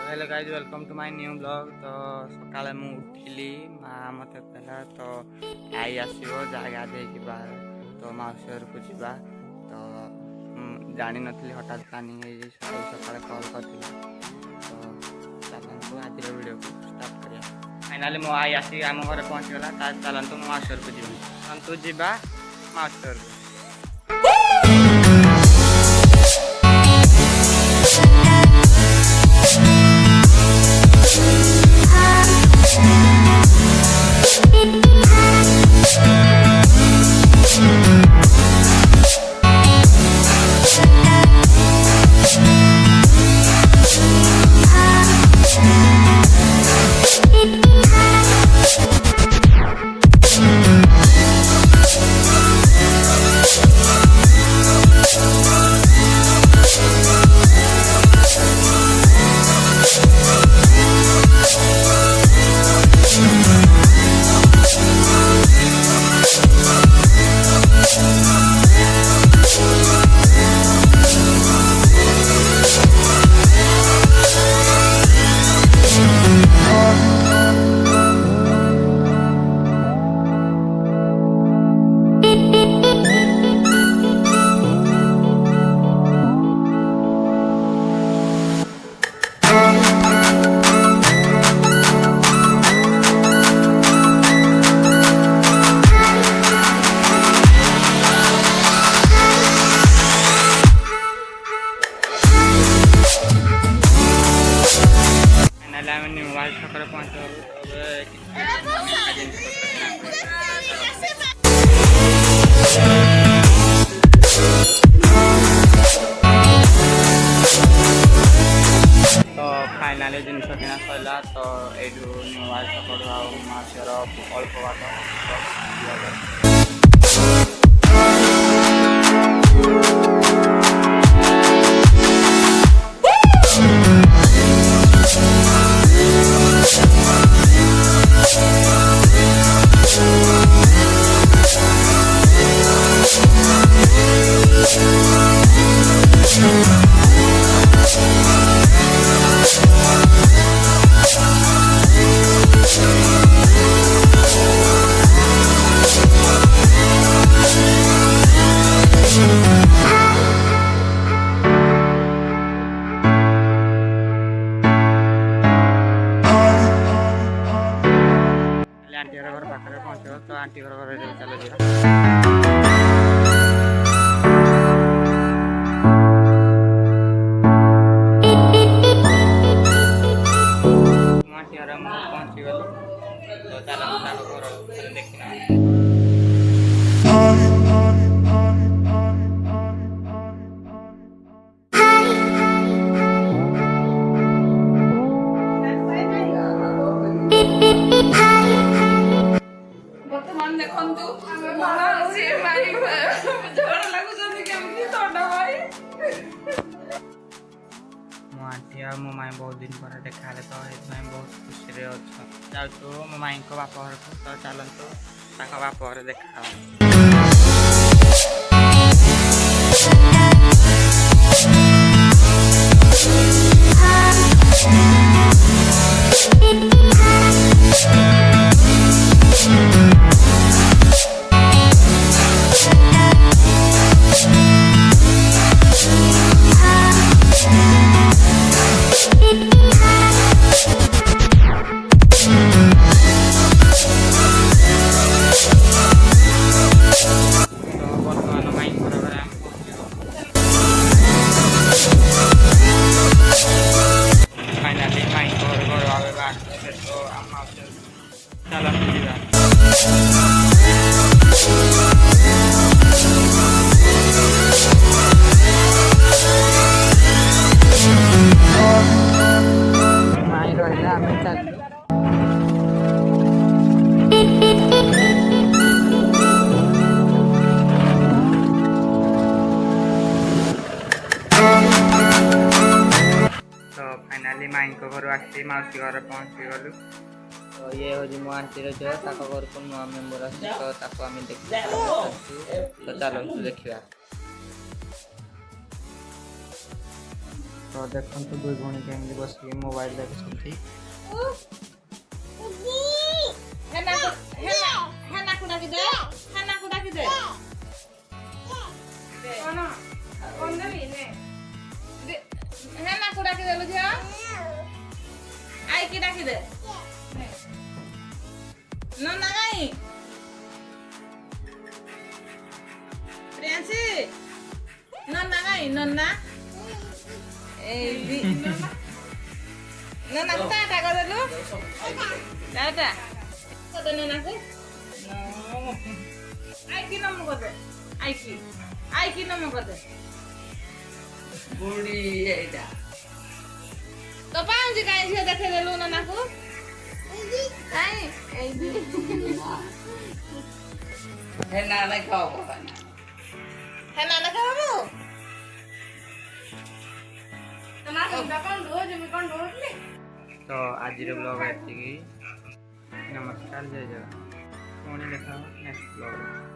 Hello guys welcome to my new blog. तो सकाଳେ ମୁଁ ଉଠିଲି ମାଆ ମୋତେ କହିଲା ତ ଆଇ ଆସିବ ଜାଗା ଦେଇକି ବାହାର ତ ମାଉସୀ ଘରକୁ ଯିବା। ତ ଜାଣିନଥିଲି ହଠାତ୍ ପ୍ଲାନିଂ ହେଇଯାଇଛି ସକାଳେ କଲ୍ କରିଥିଲା। ତ ଚାଲନ୍ତୁ ଆଜିର ଭିଡ଼ିଓକୁ ଷ୍ଟାର୍ଟ କରିବା। ଫାଇନାଲି ମୋ ଆଇ ଆସିକି ଆମ ଘରେ ପହଞ୍ଚିଗଲା। ତା ଚାଲନ୍ତୁ ମୋ ମାଉସୀ ଘରକୁ ଯିବା। ଚାଲନ୍ତୁ ଯିବା ମାଉସୀ ଘରକୁ। मोबाइल छकरे पहुँचल तो फाइनाली जिन किना सरला। तो यू मोबाइल छकड़ मासर अल्प बाट आंटी घर पाखे पहुँच। तो आंटी घर चल जा आंटी घर पहुँची गली। तो चल घर देखना ଦେଖନ୍ତୁ ସିଏ ଭାଇ ଝଗଡ଼ା ଲାଗୁଛନ୍ତି କେମିତି ଥଣ୍ଡା ଭାଇ। ମୋ ଆଣ୍ଟି ଆଉ ମୋ ମାଇଁ ବହୁତ ଦିନ ପରେ ଦେଖା ହେଲେ ତ ଏଥିପାଇଁ ବହୁତ ଖୁସିରେ ଅଛୁ। ଯାଉଛୁ ମୋ ମାଇଁଙ୍କ ବାପ ଘରକୁ। ତ ଚାଲନ୍ତୁ ତାଙ୍କ ବାପ ଘରେ ଦେଖା ହେବା। फाइनाली माई घर आसी मौसी घर पहुँची गलु। तो ये हूँ मो आंटी झील घर को नुआ मेम्बर आस। तो आम देखा तो चलते देखा। तो तो देखो तो दुई भौणी केमती बस मोबाइल देखुଛନ୍ତି। हेना को डाकी दे कौन कौन देवी ने हेना को डाकी दे लो आई की डाकी दे नन्ना गई प्रियांशी नन्ना गई नन्ना ए नन्ना को टाटा कर दे लो टाटा कर दे नन्ना को आई की नम कर दे आई की नम कर दे बुढ़ी एटा तो पाँच जी काहे से देखे देलु नन्ना को आई ए दी हे नाना खाओ है नाना का बाबू तुम्हारा कौन दो तो आज ब्लॉग एति नमस्कार जय जगन्नाथ पुणी देखा नेक्स्ट ब्लॉग।